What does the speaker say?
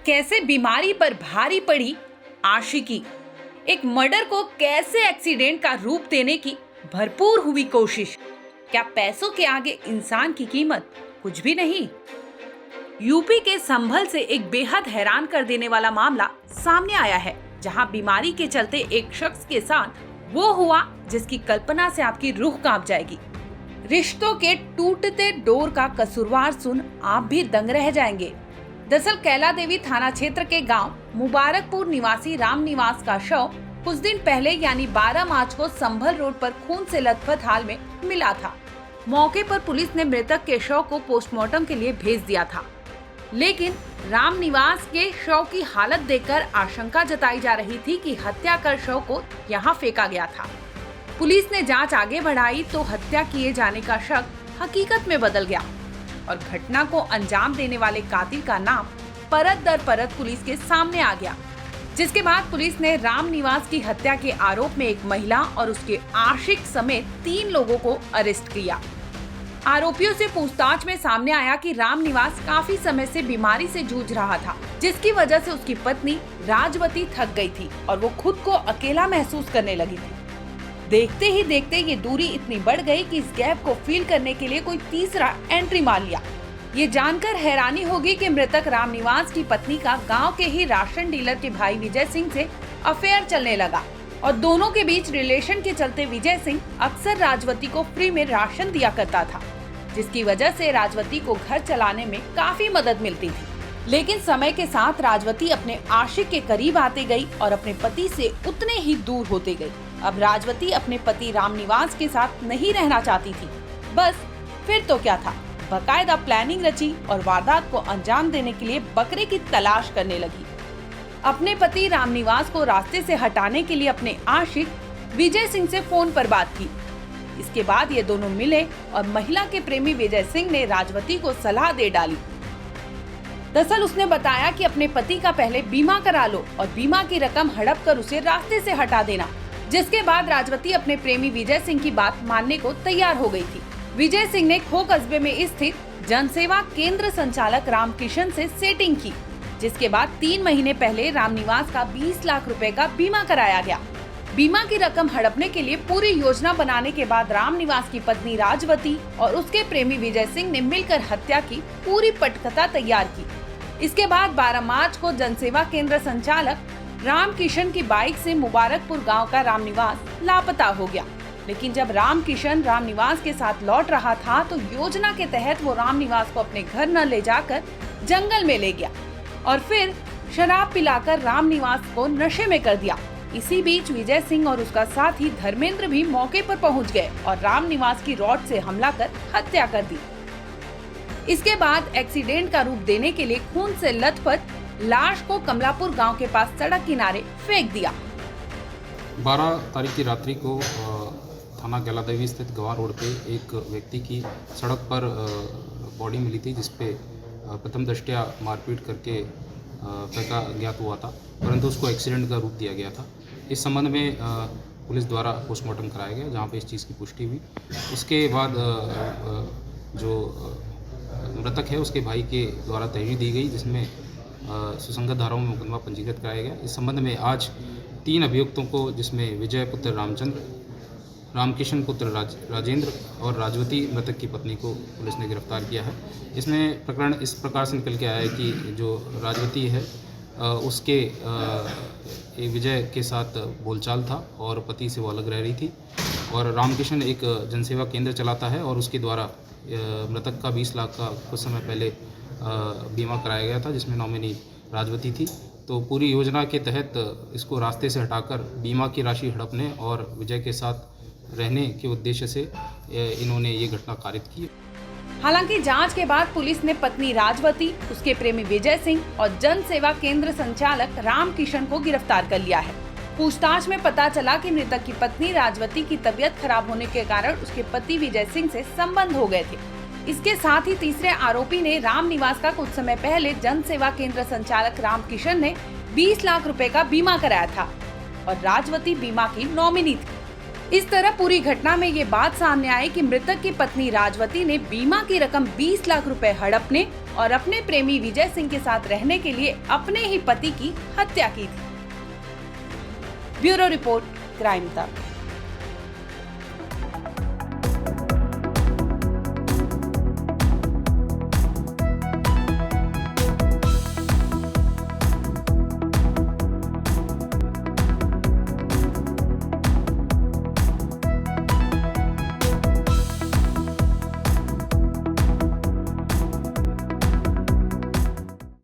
कैसे बीमारी पर भारी पड़ी आशिकी, एक मर्डर को कैसे एक्सीडेंट का रूप देने की भरपूर हुई कोशिश। क्या पैसों के आगे इंसान की कीमत कुछ भी नहीं। यूपी के संभल से एक बेहद हैरान कर देने वाला मामला सामने आया है, जहां बीमारी के चलते एक शख्स के साथ वो हुआ जिसकी कल्पना से आपकी रूह कांप जाएगी। रिश्तों के टूटते डोर का कसूरवार सुन आप भी दंग रह जाएंगे। दरअसल कैला देवी थाना क्षेत्र के गांव मुबारकपुर निवासी राम निवास का शव कुछ दिन पहले यानी 12 मार्च को संभल रोड पर खून से लथपथ हाल में मिला था। मौके पर पुलिस ने मृतक के शव को पोस्टमार्टम के लिए भेज दिया था, लेकिन राम निवास के शव की हालत देखकर आशंका जताई जा रही थी कि हत्या कर शव को यहां फेंका गया था। पुलिस ने जांच आगे बढ़ाई तो हत्या किए जाने का शक हकीकत में बदल गया और घटना को अंजाम देने वाले कातिल का नाम परत दर परत पुलिस के सामने आ गया, जिसके बाद पुलिस ने राम निवास की हत्या के आरोप में एक महिला और उसके आशिक समेत 3 लोगों को अरेस्ट किया। आरोपियों से पूछताछ में सामने आया कि राम निवास काफी समय से बीमारी से जूझ रहा था, जिसकी वजह से उसकी पत्नी राजवती थक गई थी और वो खुद को अकेला महसूस करने लगी थी। देखते ही देखते ये दूरी इतनी बढ़ गई कि इस गैप को फील करने के लिए कोई तीसरा एंट्री मार लिया। ये जानकर हैरानी होगी कि मृतक राम निवास की पत्नी का गांव के ही राशन डीलर के भाई विजय सिंह से अफेयर चलने लगा और दोनों के बीच रिलेशन के चलते विजय सिंह अक्सर राजवती को फ्री में राशन दिया करता था, जिसकी वजह से राजवती को घर चलाने में काफी मदद मिलती थी। लेकिन समय के साथ राजवती अपने आशिक के करीब आते गई और अपने पति से उतने ही दूर होते गई। अब राजवती अपने पति राम निवास के साथ नहीं रहना चाहती थी। बस फिर तो क्या था, बाकायदा प्लानिंग रची और वारदात को अंजाम देने के लिए बकरे की तलाश करने लगी। अपने पति राम निवास को रास्ते से हटाने के लिए अपने आशिक विजय सिंह से फोन पर बात की। इसके बाद ये दोनों मिले और महिला के प्रेमी विजय सिंह ने राजवती को सलाह दे डाली। दरअसल उसने बताया कि अपने पति का पहले बीमा करा लो और बीमा की रकम हड़प कर उसे रास्ते से हटा देना, जिसके बाद राजवती अपने प्रेमी विजय सिंह की बात मानने को तैयार हो गई थी। विजय सिंह ने खो कस्बे में स्थित जनसेवा केंद्र संचालक रामकिशन से सेटिंग की, जिसके बाद 3 महीने पहले राम निवास का 20 लाख रुपए का बीमा कराया गया। बीमा की रकम हड़पने के लिए पूरी योजना बनाने के बाद राम निवास की पत्नी राजवती और उसके प्रेमी विजय सिंह ने मिलकर हत्या की पूरी पटकथा तैयार की। इसके बाद 12 मार्च को जनसेवा केंद्र संचालक रामकिशन की बाइक से मुबारकपुर गांव का राम निवास लापता हो गया। लेकिन जब रामकिशन राम निवास के साथ लौट रहा था तो योजना के तहत वो राम निवास को अपने घर न ले जाकर जंगल में ले गया और फिर शराब पिलाकर राम निवास को नशे में कर दिया। इसी बीच विजय सिंह और उसका साथी धर्मेंद्र भी मौके पर पहुंच गए और राम निवास की रॉड से हमला कर हत्या कर दी। इसके बाद एक्सीडेंट का रूप देने के लिए खून से लथपथ लाश को कमलापुर गांव के पास सड़क किनारे फेंक दिया। 12 तारीख की रात्रि को थाना कैला देवी स्थित गवा रोड पे एक व्यक्ति की सड़क पर बॉडी मिली थी, जिसपे प्रथम दृष्टया मारपीट करके फेंका ज्ञात हुआ था, परंतु उसको एक्सीडेंट का रूप दिया गया था। इस संबंध में पुलिस द्वारा पोस्टमार्टम कराया गया, जहाँ पे इस चीज़ की पुष्टि हुई। उसके बाद जो मृतक है उसके भाई के द्वारा तहरीर दी गई, जिसमें सुसंगत धाराओं में मुकदमा पंजीकृत कराया गया। इस संबंध में आज 3 अभियुक्तों को, जिसमें विजय पुत्र रामचंद्र, रामकिशन पुत्र राजेंद्र और राजवती मृतक की पत्नी को पुलिस ने गिरफ्तार किया है। इसमें प्रकरण इस प्रकार से निकल के आया है कि जो राजवती है उसके विजय के साथ बोलचाल था और पति से वो अलग रह रही थी, और रामकिशन एक जनसेवा केंद्र चलाता है और उसके द्वारा मृतक का 20 लाख का कुछ समय पहले बीमा कराया गया था, जिसमें नॉमिनी राजवती थी। तो पूरी योजना के तहत इसको रास्ते से हटाकर बीमा की राशि हड़पने और विजय के साथ रहने के उद्देश्य से इन्होंने ये घटना कारित की। हालांकि जांच के बाद पुलिस ने पत्नी राजवती, उसके प्रेमी विजय सिंह और जन सेवा केंद्र संचालक रामकिशन को गिरफ्तार कर लिया है। पूछताछ में पता चला कि मृतक की पत्नी राजवती की तबीयत खराब होने के कारण उसके पति विजय सिंह से संबंध हो गए थे। इसके साथ ही तीसरे आरोपी ने राम निवास का कुछ समय पहले जन सेवा केंद्र संचालक रामकिशन ने 20 लाख रुपए का बीमा कराया था और राजवती बीमा की नॉमिनी थी। इस तरह पूरी घटना में ये बात सामने आई कि मृतक की पत्नी राजवती ने बीमा की रकम 20 लाख रुपए हड़पने और अपने प्रेमी विजय सिंह के साथ रहने के लिए अपने ही पति की हत्या की थी। ब्यूरो रिपोर्ट, क्राइम तक।